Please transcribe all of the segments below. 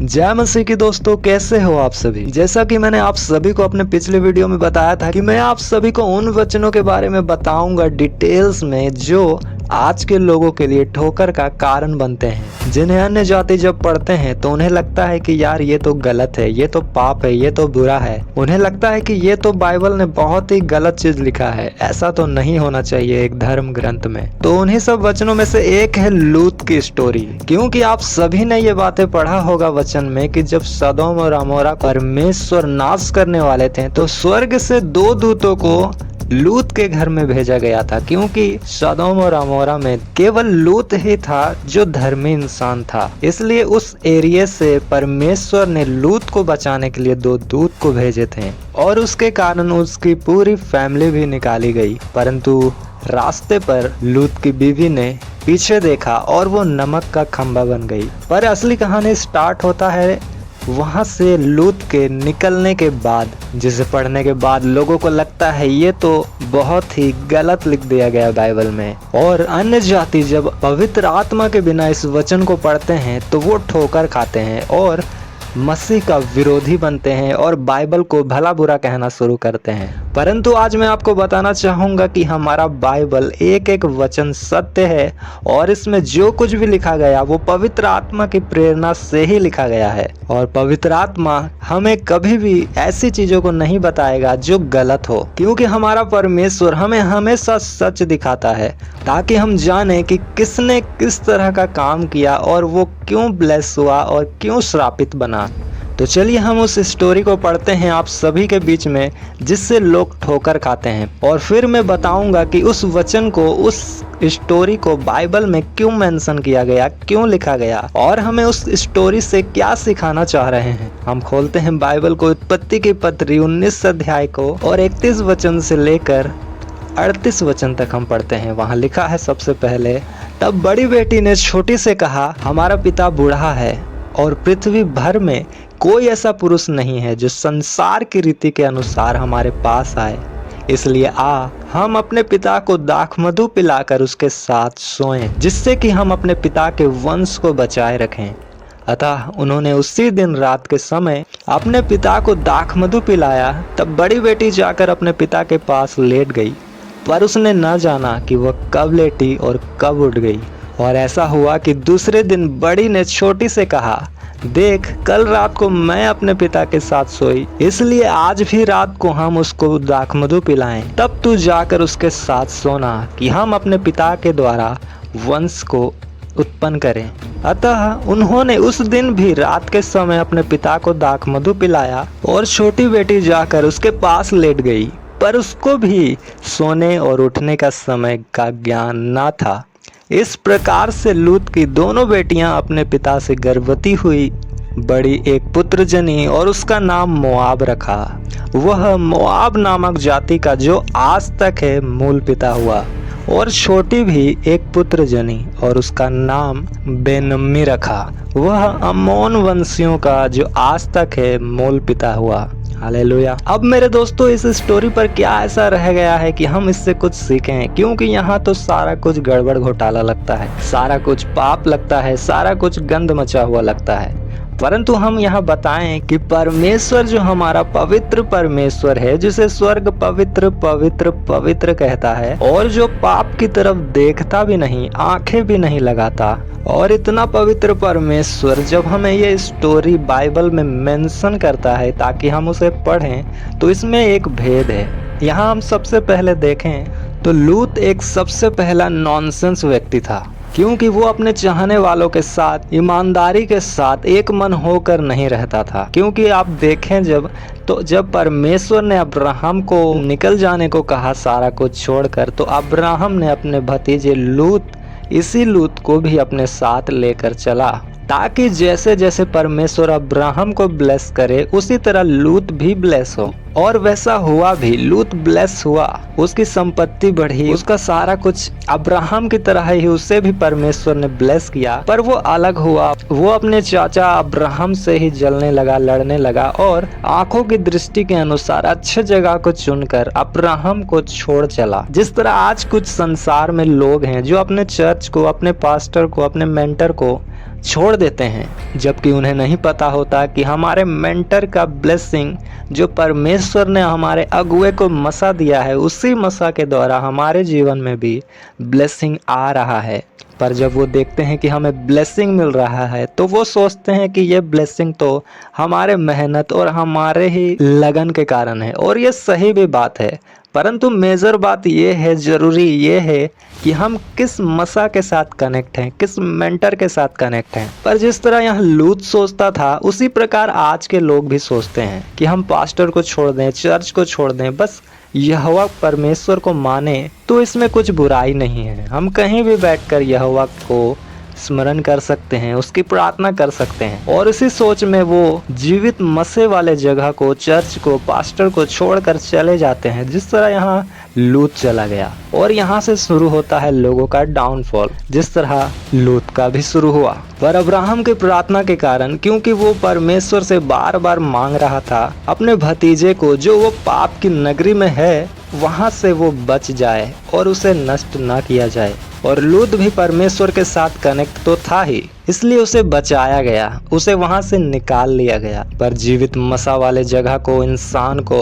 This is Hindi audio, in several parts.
जय मसीह की दोस्तों, कैसे हो आप सभी। जैसा कि मैंने आप सभी को अपने पिछले वीडियो में बताया था कि मैं आप सभी को उन वचनों के बारे में बताऊंगा डिटेल्स में जो आज के लोगों के लिए ठोकर का कारण बनते हैं, जिन्हें अन्य जाति जब पढ़ते हैं तो उन्हें लगता है कि यार ये तो गलत है, ये तो पाप है, ये तो बुरा है। उन्हें लगता है कि ये तो बाइबल ने बहुत ही गलत चीज लिखा है, ऐसा तो नहीं होना चाहिए एक धर्म ग्रंथ में। तो उन्हीं सब वचनों में से एक है लूत की स्टोरी। क्योंकि आप सभी ने ये बातें पढ़ा होगा वचन में कि जब सदोम और अमोरा परमेश्वर नाश करने वाले थे तो स्वर्ग से 2 दूतों को लूत के घर में भेजा गया था, क्योंकि सदोम और अमोरा में केवल लूत ही था जो धर्मी इंसान था। इसलिए उस एरिया से परमेश्वर ने लूत को बचाने के लिए 2 दूत को भेजे थे और उसके कारण उसकी पूरी फैमिली भी निकाली गई। परंतु रास्ते पर लूत की बीवी ने पीछे देखा और वो नमक का खंभा बन गई। पर असली कहानी स्टार्ट होता है वहां से लूत के निकलने के बाद, जिसे पढ़ने के बाद लोगों को लगता है ये तो बहुत ही गलत लिख दिया गया बाइबल में। और अन्य जाति जब पवित्र आत्मा के बिना इस वचन को पढ़ते हैं तो वो ठोकर खाते हैं और मसीह का विरोधी बनते हैं और बाइबल को भला बुरा कहना शुरू करते हैं। परंतु आज मैं आपको बताना चाहूंगा कि हमारा बाइबल एक एक वचन सत्य है और इसमें जो कुछ भी लिखा गया वो पवित्र आत्मा की प्रेरणा से ही लिखा गया है। और पवित्र आत्मा हमें कभी भी ऐसी चीजों को नहीं बताएगा जो गलत हो, क्योंकि हमारा परमेश्वर हमें हमेशा सच दिखाता है ताकि हम जाने कि किसने किस तरह का काम किया और वो क्यों ब्लेस हुआ और क्यों श्रापित बना। तो चलिए हम उस स्टोरी को पढ़ते हैं आप सभी के बीच में, जिससे लोग ठोकर खाते हैं। और फिर मैं बताऊंगा कि उस वचन को, उस स्टोरी को बाइबल में क्यों मेंशन किया गया, क्यों लिखा गया और हमें उस स्टोरी से क्या सिखाना चाह रहे हैं। हम खोलते हैं बाइबल को, उत्पत्ति की पत्री 19 अध्याय को और 31 वचन से लेकर 38 वचन तक हम पढ़ते हैं। वहाँ लिखा है सबसे पहले, तब बड़ी बेटी ने छोटी से कहा, हमारा पिता बूढ़ा है और पृथ्वी भर में कोई ऐसा पुरुष नहीं है जो संसार की रीति के अनुसार हमारे पास आए। इसलिए हम अपने पिता को दाखमधु पिलाकर उसके साथ सोएं, जिससे कि हम अपने पिता के वंश को बचाए रखें। अतः उन्होंने उसी दिन रात के समय अपने पिता को दाखमधु पिलाया। तब बड़ी बेटी जाकर अपने पिता के पास लेट गई, पर उसने न जाना कि वह कब लेटी और कब उठ गई। और ऐसा हुआ कि दूसरे दिन बड़ी ने छोटी से कहा, देख, कल रात को मैं अपने पिता के साथ सोई, इसलिए आज भी रात को हम उसको दाखमधु पिलाएं। तब तू जाकर उसके साथ सोना कि हम अपने पिता के द्वारा वंश को उत्पन्न करें। अतः उन्होंने उस दिन भी रात के समय अपने पिता को दाखमधु पिलाया और छोटी बेटी जाकर उसके पास लेट गई, पर उसको भी सोने और उठने का समय का ज्ञान न था। इस प्रकार से लूत की दोनों बेटियां अपने पिता से गर्भवती हुई। बड़ी एक पुत्र जनी और उसका नाम मोआब रखा। वह मोआब नामक जाति का जो आज तक है मूल पिता हुआ। और छोटी भी एक पुत्र जनी और उसका नाम बेनम्मी रखा। वह अम्मोन वंशियों का जो आज तक है मूल पिता हुआ। हालेलुया। अब मेरे दोस्तों, इस स्टोरी पर क्या ऐसा रह गया है कि हम इससे कुछ सीखें, क्योंकि यहाँ तो सारा कुछ गड़बड़ घोटाला लगता है, सारा कुछ पाप लगता है, सारा कुछ गंद मचा हुआ लगता है। परंतु हम यहाँ बताएं कि परमेश्वर जो हमारा पवित्र परमेश्वर है, जिसे स्वर्ग पवित्र पवित्र पवित्र कहता है और जो पाप की तरफ देखता भी नहीं, आंखें भी नहीं लगाता, और इतना पवित्र परमेश्वर जब हमें ये स्टोरी बाइबल में मेंशन करता है ताकि हम उसे पढ़ें, तो इसमें एक भेद है। यहाँ हम सबसे पहले देखें तो लूत एक सबसे पहला नॉनसेंस व्यक्ति था, क्योंकि वो अपने चाहने वालों के साथ ईमानदारी के साथ एक मन होकर नहीं रहता था। क्योंकि आप देखें जब परमेश्वर ने अब्राहम को निकल जाने को कहा सारा कुछ छोड़कर, तो अब्राहम ने अपने भतीजे इसी लूत को भी अपने साथ लेकर चला, ताकि जैसे जैसे परमेश्वर अब्राहम को ब्लेस करे उसी तरह लूत भी ब्लेस हो। और वैसा हुआ भी, लूत ब्लेस हुआ, उसकी संपत्ति बढ़ी, उसका सारा कुछ अब्राहम की तरह ही उसे भी परमेश्वर ने ब्लेस किया। पर वो अलग हुआ, वो अपने चाचा अब्राहम से ही जलने लगा, लड़ने लगा और आंखों की दृष्टि के अनुसार अच्छे जगह को चुनकर अब्राहम को छोड़ चला। जिस तरह आज कुछ संसार में लोग हैं जो अपने चर्च को, अपने पास्टर को, अपने मेंटर को छोड़ देते हैं, जबकि उन्हें नहीं पता होता कि हमारे मेंटर का ब्लेसिंग जो परमेश्वर ने हमारे अगुए को मसा दिया है, उसी मसा के द्वारा हमारे जीवन में भी ब्लेसिंग आ रहा है। पर जब वो देखते हैं कि हमें ब्लेसिंग मिल रहा है तो वो सोचते हैं कि ये ब्लेसिंग तो हमारे मेहनत और हमारे ही लगन के कारण है, और ये सही भी बात है। परंतु मेजर बात ये है, ज़रूरी ये है कि हम किस मसा के साथ कनेक्ट हैं, किस मेंटर के साथ कनेक्ट हैं। पर जिस तरह यहाँ लूत सोचता था, उसी प्रकार आज के लोग भी सोचते हैं कि हम पास्टर को छोड़ दें, चर्च को छोड़ दें, बस यहोवा परमेश्वर को माने तो इसमें कुछ बुराई नहीं है। हम कहीं भी बैठकर यहोवा को स्मरण कर सकते हैं, उसकी प्रार्थना कर सकते हैं। और इसी सोच में वो जीवित मसे वाले जगह को, चर्च को, पास्टर को छोड़कर चले जाते हैं, जिस तरह यहाँ लूत चला गया। और यहाँ से शुरू होता है लोगों का डाउनफॉल, जिस तरह लूत का भी शुरू हुआ। पर अब्राहम की प्रार्थना के कारण, क्योंकि वो परमेश्वर से बार बार मांग रहा था अपने भतीजे को जो वो पाप की नगरी में है वहां से वो बच जाए और उसे नष्ट न किया जाए। और लूत भी परमेश्वर के साथ कनेक्ट तो था ही, इसलिए उसे बचाया गया, उसे वहां से निकाल लिया गया। पर जीवित मसा वाले जगह को, इंसान को,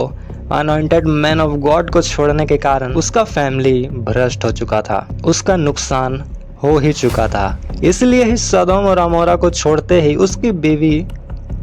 अनॉइंटेड मैन ऑफ गॉड को छोड़ने के कारण उसका फैमिली भ्रष्ट हो चुका था, उसका नुकसान हो ही चुका था। इसलिए ही सदोम और अमोरा को छोड़ते ही उसकी बीवी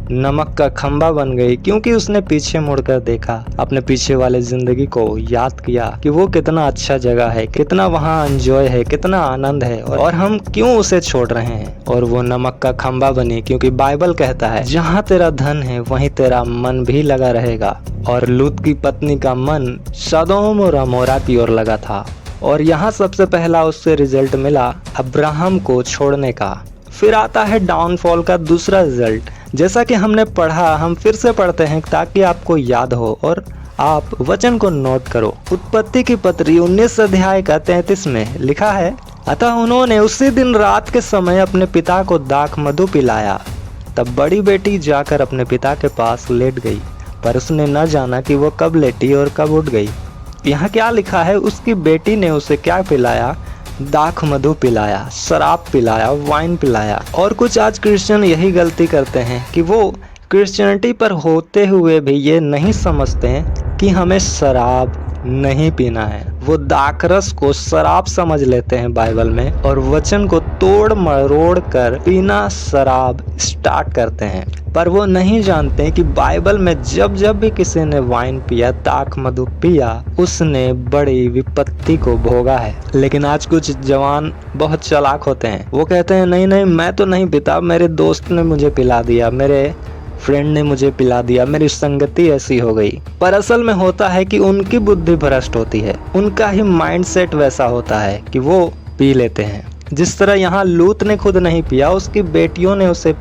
नमक का खंबा बन गई, क्योंकि उसने पीछे मुड़कर देखा, अपने पीछे वाले जिंदगी को याद किया कि वो कितना अच्छा जगह है, कितना वहाँ एंजॉय है, कितना आनंद है, और हम क्यों उसे छोड़ रहे हैं। और वो नमक का खंबा बनी, क्योंकि बाइबल कहता है जहाँ तेरा धन है वहीं तेरा मन भी लगा रहेगा। और लूत की पत्नी का मन सदोम और अमोरा की ओर लगा था। और यहाँ सबसे पहला उससे रिजल्ट मिला अब्राहम को छोड़ने का। फिर आता है डाउनफॉल का दूसरा रिजल्ट। जैसा कि हमने पढ़ा, हम फिर से पढ़ते हैं ताकि आपको याद हो और आप वचन को नोट करो। उत्पत्ति की पत्री 19 अध्याय का 33 में लिखा है, अतः उन्होंने उसी दिन रात के समय अपने पिता को दाख मधु पिलाया। तब बड़ी बेटी जाकर अपने पिता के पास लेट गई, पर उसने न जाना कि वो कब लेटी और कब उठ गई। यहाँ क्या लिखा है, उसकी बेटी ने उसे क्या पिलाया? दाख मधु पिलाया, शराब पिलाया, वाइन पिलाया। और कुछ आज क्रिश्चियन यही गलती करते हैं कि वो क्रिश्चियनिटी पर होते हुए भी ये नहीं समझते हैं कि हमें शराब नहीं पीना है। वो दाखरस को शराब समझ लेते हैं बाइबल में, और वचन को तोड़ मरोड़ कर पीना शराब स्टार्ट करते हैं। पर वो नहीं जानते कि बाइबल में जब जब भी किसी ने वाइन पिया, दाख मधु पिया, उसने बड़ी विपत्ति को भोगा है। लेकिन आज कुछ जवान बहुत चालाक होते हैं, वो कहते हैं नहीं नहीं मैं तो नहीं पीता, मेरे दोस्त ने मुझे पिला दिया, मेरे फ्रेंड ने मुझे पिला दिया, मेरी संगति ऐसी हो गई। पर असल में होता है कि उनकी बुद्धि भ्रष्ट होती है, उनका ही माइंडसेट वैसा होता है कि वो पी लेते हैं। जिस तरह यहाँ लूत ने खुद नहीं पिया, उसकी बेटियों ने उसे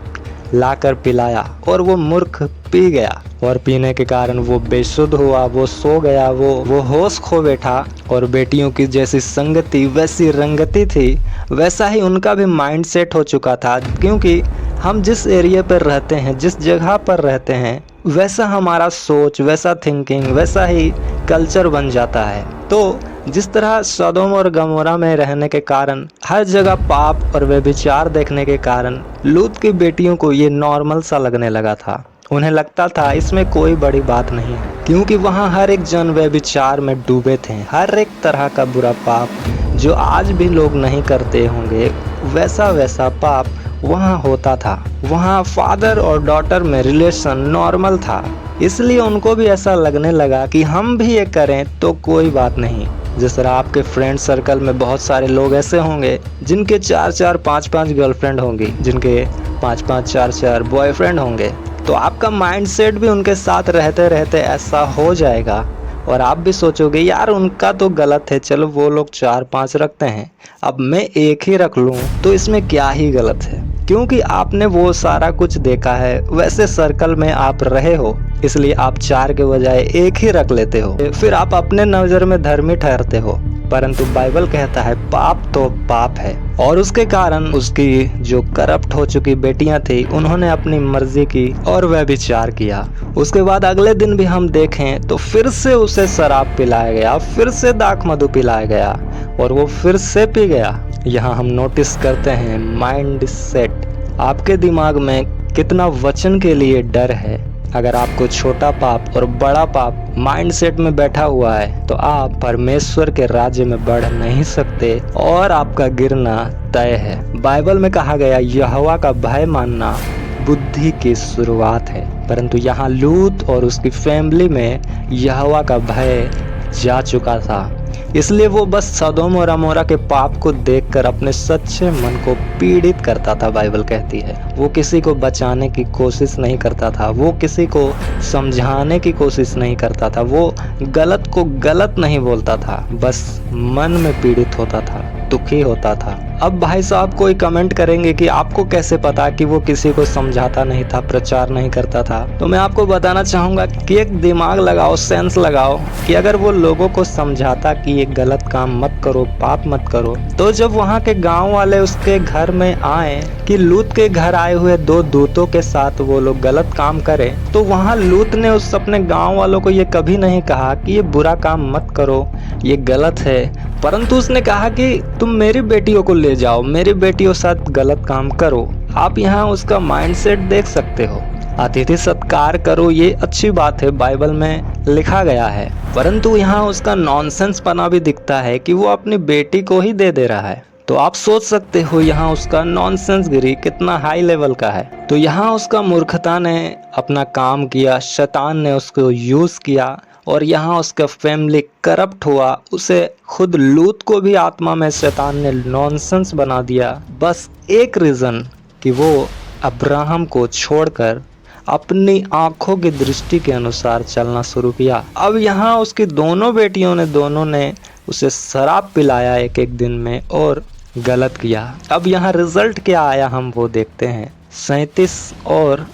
लाकर पिलाया और वो मूर्ख पी गया, और पीने के कारण वो बेसुध हुआ, वो सो गया, वो होश खो बैठा। और बेटियों की जैसी संगति वैसी रंगती थी, वैसा ही उनका भी माइंडसेट हो चुका था। क्योंकि हम जिस एरिया पर रहते हैं, जिस जगह पर रहते हैं, वैसा हमारा सोच, वैसा थिंकिंग, वैसा ही कल्चर बन जाता है। तो जिस तरह सदोम और गमोरा में रहने के कारण, हर जगह पाप और व्यभिचार देखने के कारण लूत की बेटियों को ये नॉर्मल सा लगने लगा था। उन्हें लगता था इसमें कोई बड़ी बात नहीं है, क्योंकि वहाँ हर एक जन व्यभिचार में डूबे थे। हर एक तरह का बुरा पाप जो आज भी लोग नहीं करते होंगे, वैसा वैसा पाप वहाँ होता था। वहाँ फादर और डॉटर में रिलेशन नॉर्मल था, इसलिए उनको भी ऐसा लगने लगा कि हम भी ये करें तो कोई बात नहीं। जिस तरह आपके फ्रेंड सर्कल में बहुत सारे लोग ऐसे होंगे जिनके 4-4, 5-5 गर्लफ्रेंड होंगी, जिनके 5-5, 4-4 बॉयफ्रेंड होंगे, तो आपका माइंडसेट भी उनके साथ रहते रहते ऐसा हो जाएगा, और आप भी सोचोगे यार उनका तो गलत है, चलो वो लोग 4-5 रखते हैं, अब मैं एक ही रख लूँ तो इसमें क्या ही गलत है। क्योंकि आपने वो सारा कुछ देखा है, वैसे सर्कल में आप रहे हो, इसलिए आप 4 के बजाय एक ही रख लेते हो। फिर आप अपने नज़र में धर्मी ठहरते हो। परंतु बाइबल कहता है पाप तो पाप है, और उसके कारण उसकी जो करप्ट हो चुकी बेटियां थी, उन्होंने अपनी मर्जी की और व्यभिचार किया। उसके बाद अगले दिन भी हम देखें तो फिर से उसे शराब पिलाया गया, फिर से दाख मधु पिलाया गया, और वो फिर से पी गया। यहाँ हम नोटिस करते हैं माइंड सेट, आपके दिमाग में कितना वचन के लिए डर है। अगर आपको छोटा पाप और बड़ा पाप माइंडसेट में बैठा हुआ है तो आप परमेश्वर के राज्य में बढ़ नहीं सकते और आपका गिरना तय है। बाइबल में कहा गया यहोवा का भय मानना बुद्धि की शुरुआत है, परंतु यहाँ लूत और उसकी फैमिली में यहोवा का भय जा चुका था। इसलिए वो बस सदोम और अमोरा के पाप को देखकर अपने सच्चे मन को पीड़ित करता था। बाइबल कहती है वो किसी को बचाने की कोशिश नहीं करता था, वो किसी को समझाने की कोशिश नहीं करता था, वो गलत को गलत नहीं बोलता था, बस मन में पीड़ित होता था, दुखी होता था। अब भाई साहब कोई कमेंट करेंगे कि आपको कैसे पता कि वो किसी को समझाता नहीं था, प्रचार नहीं करता था। तो मैं आपको बताना चाहूँगा कि एक दिमाग लगाओ, सेंस लगाओ कि अगर वो लोगों को समझाता कि ये गलत काम मत करो, पाप मत करो, तो जब वहाँ के गांव वाले उसके घर में आए कि लूत के घर आए हुए 2 दूतों के साथ वो लोग गलत काम करें, तो वहाँ लूत ने उस अपने गाँव वालों को ये कभी नहीं कहा कि ये बुरा काम मत करो, ये गलत है, परंतु उसने कहा कि तुम मेरी बेटियों को ले जाओ, मेरी बेटियों साथ गलत काम करो। आप यहाँ उसका माइंडसेट देख सकते हो। अतिथि सत्कार करो, ये अच्छी बात है, बाइबल में लिखा गया है, परंतु यहाँ उसका नॉनसेंस पना भी दिखता है कि वो अपनी बेटी को ही दे रहा है। तो आप सोच सकते हो यहाँ उसका नॉनसेंस गिरी कितना हाई लेवल का है। तो यहाँ उसका मूर्खता ने अपना काम किया, शैतान ने उसको यूज किया और यहाँ उसका फैमिली करप्ट हुआ। उसे खुद लूत को भी आत्मा में शैतान ने नॉनसेंस बना दिया, बस एक रीज़न कि वो अब्राहम को छोड़कर अपनी आंखों की दृष्टि के अनुसार चलना शुरू किया। अब यहाँ उसकी दोनों बेटियों ने दोनों ने उसे शराब पिलाया एक एक दिन में और गलत किया। अब यहाँ रिजल्ट क्या आया हम वो देखते हैं। 37 और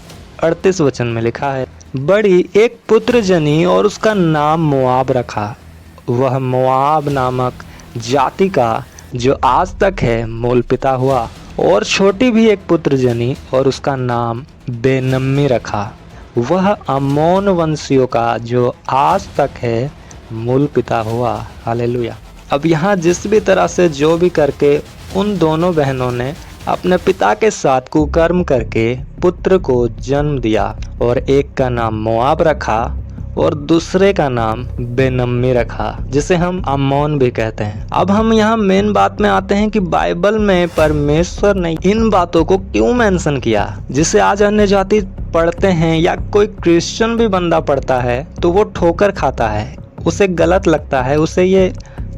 38 वचन में लिखा है, बड़ी एक पुत्र जनी और उसका नाम मोआब रखा। वह मोआब नामक जाति का जो आज तक है मूल पिता हुआ, और छोटी भी एक पुत्र जनी और उसका नाम बेनम्मी रखा। वह अम्मोन वंशियों का जो आज तक है मूल पिता हुआ। हालेलुया। अब यहाँ जिस भी तरह से जो भी करके उन दोनों बहनों ने अपने पिता के साथ कुकर्म करके पुत्र को जन्म दिया, और एक का नाम मोआब रखा और दूसरे का नाम बेनम्मी रखा, जिसे हम अम्मोन भी कहते हैं। अब हम यहाँ मेन बात में आते हैं कि बाइबल में परमेश्वर ने इन बातों को क्यों मेंशन किया, जिसे आज अन्य जाति पढ़ते हैं या कोई क्रिश्चियन भी बंदा पढ़ता है तो वो ठोकर खाता है, उसे गलत लगता है, उसे ये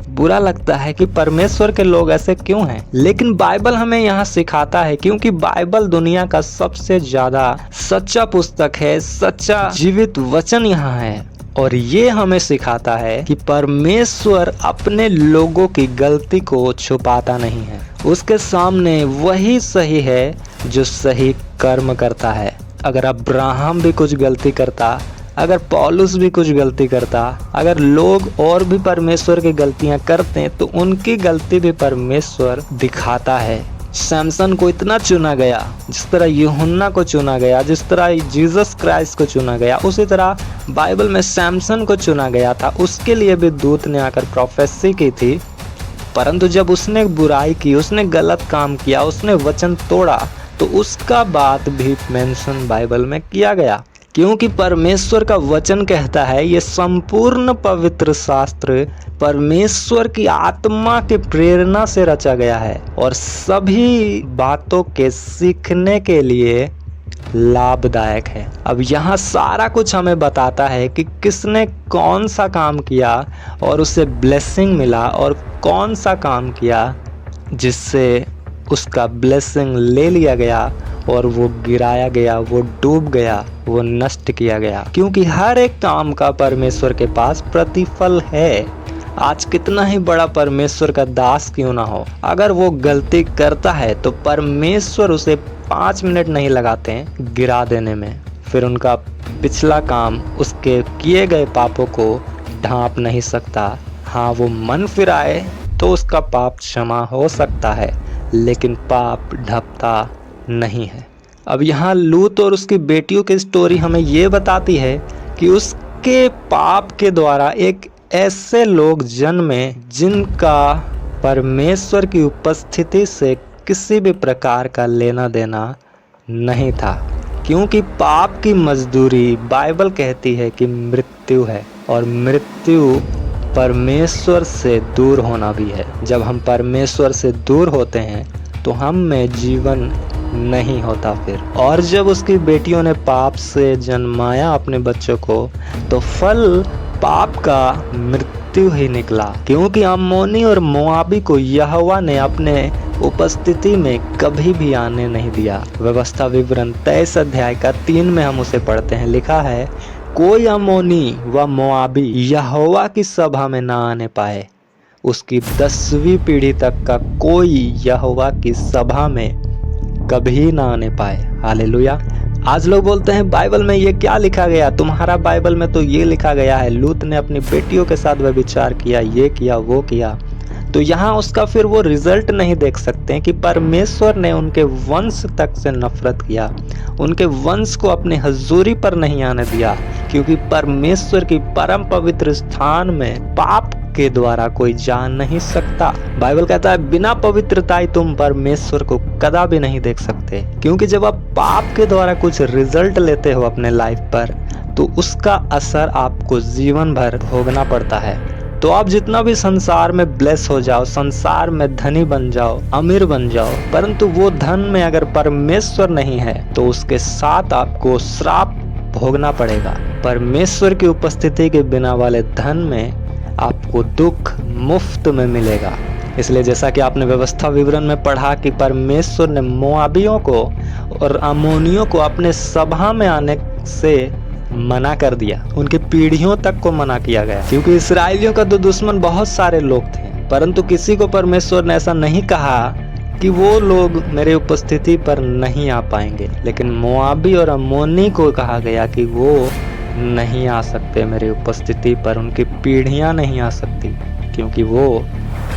बुरा लगता है कि परमेश्वर के लोग ऐसे क्यों हैं। लेकिन बाइबल हमें यहाँ सिखाता है, क्योंकि बाइबल दुनिया का सबसे ज्यादा सच्चा पुस्तक है, सच्चा जीवित वचन यहाँ है, और ये हमें सिखाता है कि परमेश्वर अपने लोगों की गलती को छुपाता नहीं है। उसके सामने वही सही है जो सही कर्म करता है। अगर अब्राहम भी कुछ गलती करता, अगर पौलुस भी कुछ गलती करता, अगर लोग और भी परमेश्वर की गलतियां करते तो उनकी गलती भी परमेश्वर दिखाता है। सैमसन को इतना चुना गया, जिस तरह यूहन्ना को चुना गया, जिस तरह जीसस क्राइस्ट को चुना गया, उसी तरह बाइबल में सैमसन को चुना गया था। उसके लिए भी दूत ने आकर प्रोफेसी की थी, परंतु जब उसने बुराई की, उसने गलत काम किया, उसने वचन तोड़ा, तो उसका बात भी मेंशन बाइबल में किया गया। क्योंकि परमेश्वर का वचन कहता है, ये संपूर्ण पवित्र शास्त्र परमेश्वर की आत्मा के प्रेरणा से रचा गया है और सभी बातों के सीखने के लिए लाभदायक है। अब यहाँ सारा कुछ हमें बताता है कि किसने कौन सा काम किया और उसे ब्लेसिंग मिला, और कौन सा काम किया जिससे उसका ब्लेसिंग ले लिया गया और वो गिराया गया, वो डूब गया, वो नष्ट किया गया। क्योंकि हर एक काम का परमेश्वर के पास प्रतिफल है। आज कितना ही बड़ा परमेश्वर का दास क्यों ना हो, अगर वो गलती करता है तो परमेश्वर उसे 5 मिनट नहीं लगाते हैं गिरा देने में। फिर उनका पिछला काम उसके किए गए पापों को ढांप नहीं सकता। हाँ, वो मन फिराए तो उसका पाप क्षमा हो सकता है, लेकिन पाप ढपता नहीं है। अब यहाँ लूत और उसकी बेटियों की स्टोरी हमें ये बताती है कि उसके पाप के द्वारा एक ऐसे लोग जन्मे जिनका परमेश्वर की उपस्थिति से किसी भी प्रकार का लेना देना नहीं था, क्योंकि पाप की मजदूरी बाइबल कहती है कि मृत्यु है, और मृत्यु परमेश्वर से दूर होना भी है। जब हम परमेश्वर से दूर होते हैं तो हम में जीवन नहीं होता फिर। और जब उसकी बेटियों ने पाप से जन्माया अपने बच्चों को, तो फल पाप का मृत्यु ही निकला, क्योंकि अम्मोनी और मोआबी को यहोवा ने अपने उपस्थिति में कभी भी आने नहीं दिया। व्यवस्था विवरण 23 अध्याय का 3 में हम उसे पढ़ते हैं। लिखा है, कोई अम्मोनी व मोआबी यहोवा की सभा में ना आने पाए, उसकी 10वीं पीढ़ी तक का कोई यहोवा की सभा में कभी ना आने पाए। हालेलुया। आज लोग बोलते हैं बाइबल में ये क्या लिखा गया, तुम्हारा बाइबल में तो ये लिखा गया है लूत ने अपनी बेटियों के साथ व्यभिचार किया, ये किया वो किया। तो यहाँ उसका फिर वो रिजल्ट नहीं देख सकते कि परमेश्वर ने उनके वंश तक से नफरत किया, उनके वंश को अपनी हजूरी पर नहीं आने दिया, क्योंकि परमेश्वर की परम पवित्र स्थान में पाप के द्वारा कोई जा नहीं सकता। बाइबल कहता है बिना पवित्रता तुम परमेश्वर को कदा भी नहीं देख सकते, क्योंकि जब आप पाप के द्वारा कुछ रिजल्ट लेते हो अपने लाइफ पर, तो उसका असर आपको जीवन भर भोगना पड़ता है। तो आप जितना भी संसार में ब्लेस हो जाओ, संसार में धनी बन जाओ, अमीर बन जाओ, परंतु वो धन में अगर परमेश्वर नहीं है तो उसके साथ आपको श्राप भोगना पड़ेगा। परमेश्वर की उपस्थिति के बिना वाले धन में आपको दुख मुफ्त में मिलेगा। इसलिए जैसा कि आपने व्यवस्था विवरण में पढ़ा कि परमेश्वर ने मोआबियों को और अम्मोनियों को अपने सभा में आने से मना कर दिया, उनकी पीढ़ियों तक को मना किया गया, क्योंकि इस्राएलियों का तो दुश्मन बहुत सारे लोग थे, परंतु किसी को परमेश्वर ने ऐसा नहीं कहा कि वो लोग मेरे उपस्थिति पर नहीं आ पाएंगे। लेकिन मोआबी और अम्मोनी को कहा गया कि वो नहीं आ सकते मेरी उपस्थिति पर, उनकी पीढ़ियां नहीं आ सकती, क्योंकि वो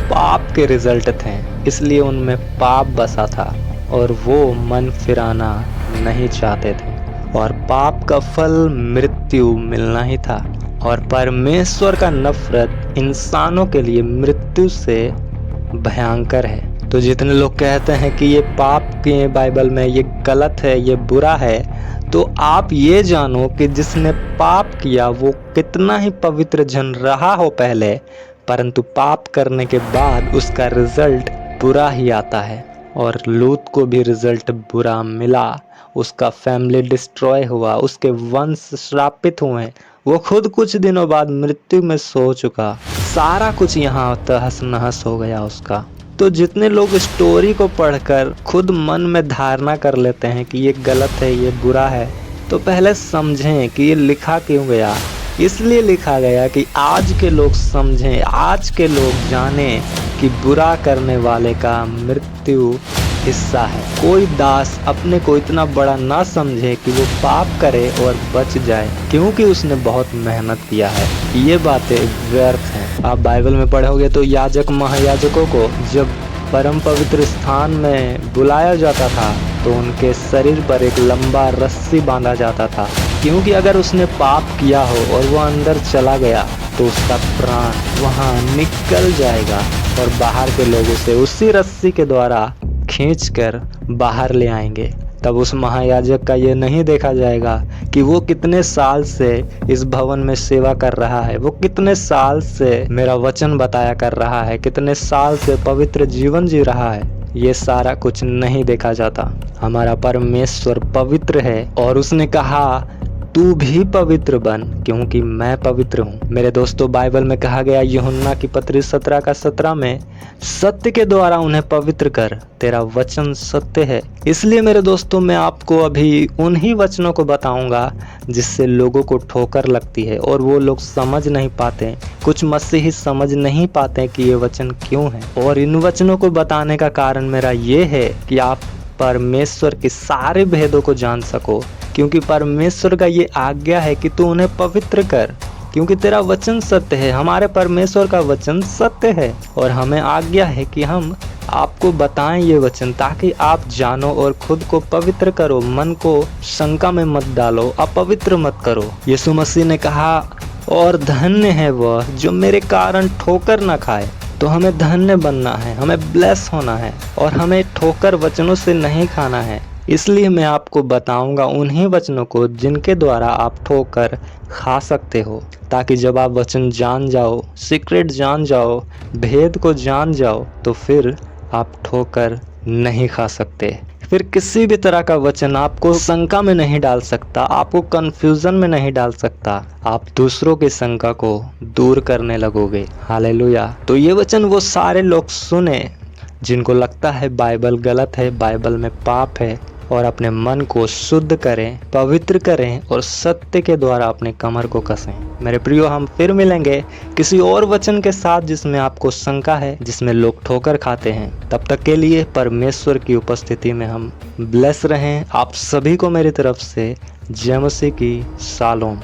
पाप के रिजल्ट थे, इसलिए उनमें पाप बसा था और वो मन फिराना नहीं चाहते थे, और पाप का फल मृत्यु मिलना ही था। और परमेश्वर का नफरत इंसानों के लिए मृत्यु से भयंकर है। तो जितने लोग कहते हैं कि ये पाप के बाइबल में ये गलत है, ये बुरा है, तो आप ये जानो कि जिसने पाप किया वो कितना ही पवित्र जन रहा हो पहले, परंतु पाप करने के बाद उसका रिजल्ट बुरा ही आता है। और लूत को भी रिजल्ट बुरा मिला, उसका फैमिली डिस्ट्रॉय हुआ, उसके वंश श्रापित हुए, वो खुद कुछ दिनों बाद मृत्यु में सो चुका, सारा कुछ यहाँ तहस नहस हो गया उसका। तो जितने लोग स्टोरी को पढ़कर खुद मन में धारणा कर लेते हैं कि ये गलत है, ये बुरा है, तो पहले समझें कि ये लिखा क्यों गया। इसलिए लिखा गया कि आज के लोग समझें, आज के लोग जानें कि बुरा करने वाले का मृत्यु हिस्सा है। कोई दास अपने को इतना बड़ा ना समझे कि वो पाप करे और बच जाए, क्योंकि उसने बहुत मेहनत किया है। ये बातें व्यर्थ हैं। आप बाइबल में पढ़ोगे तो याजक महायाजकों को जब परम पवित्र स्थान में बुलाया जाता था तो उनके शरीर पर एक लंबा रस्सी बांधा जाता था, क्योंकि अगर उसने पाप किया हो और वो अंदर चला गया तो उसका प्राण वहाँ निकल जाएगा और बाहर के लोग उसे उसी रस्सी के द्वारा खींचकर बाहर ले आएंगे। तब उस महायाजक का ये नहीं देखा जाएगा कि वो कितने साल से इस भवन में सेवा कर रहा है, वो कितने साल से मेरा वचन बताया कर रहा है, कितने साल से पवित्र जीवन जी रहा है। ये सारा कुछ नहीं देखा जाता। हमारा परमेश्वर पवित्र है और उसने कहा तू भी पवित्र बन, क्योंकि मैं पवित्र हूँ। मेरे दोस्तों, बाइबल में कहा गया यूहन्ना की पत्री 17:17 में, सत्य के द्वारा उन्हें पवित्र कर, तेरा वचन सत्य है। इसलिए मेरे दोस्तों, मैं आपको अभी उन्हीं वचनों को बताऊंगा जिससे लोगों को ठोकर लगती है और वो लोग समझ नहीं पाते। कुछ मसीही समझ नहीं पाते कि ये वचन क्यों है, और इन वचनों को बताने का कारण मेरा ये है कि आप परमेश्वर के सारे भेदों को जान सको, क्योंकि परमेश्वर का ये आज्ञा है कि तू उन्हें पवित्र कर, क्योंकि तेरा वचन सत्य है। हमारे परमेश्वर का वचन सत्य है और हमें आज्ञा है कि हम आपको बताएं ये वचन, ताकि आप जानो और खुद को पवित्र करो, मन को शंका में मत डालो, अपवित्र मत करो। यीशु मसीह ने कहा, और धन्य है वह जो मेरे कारण ठोकर न खाए। तो हमें धन्य बनना है, हमें ब्लेस होना है और हमें ठोकर वचनों से नहीं खाना है। इसलिए मैं आपको बताऊंगा उन्हीं वचनों को जिनके द्वारा आप ठोकर खा सकते हो, ताकि जब आप वचन जान जाओ, सीक्रेट जान जाओ, भेद को जान जाओ, तो फिर आप ठोकर नहीं खा सकते। फिर किसी भी तरह का वचन आपको शंका में नहीं डाल सकता, आपको कंफ्यूजन में नहीं डाल सकता। आप दूसरों की शंका को दूर करने लगोगे। हालेलुया। तो ये वचन वो सारे लोग सुने जिनको लगता है बाइबल गलत है, बाइबल में पाप है, और अपने मन को शुद्ध करें, पवित्र करें और सत्य के द्वारा अपने कमर को कसें। मेरे प्रियो, हम फिर मिलेंगे किसी और वचन के साथ जिसमें आपको शंका है, जिसमें लोग ठोकर खाते हैं। तब तक के लिए परमेश्वर की उपस्थिति में हम ब्लेस रहें। आप सभी को मेरी तरफ से जय मसीह की शालोम।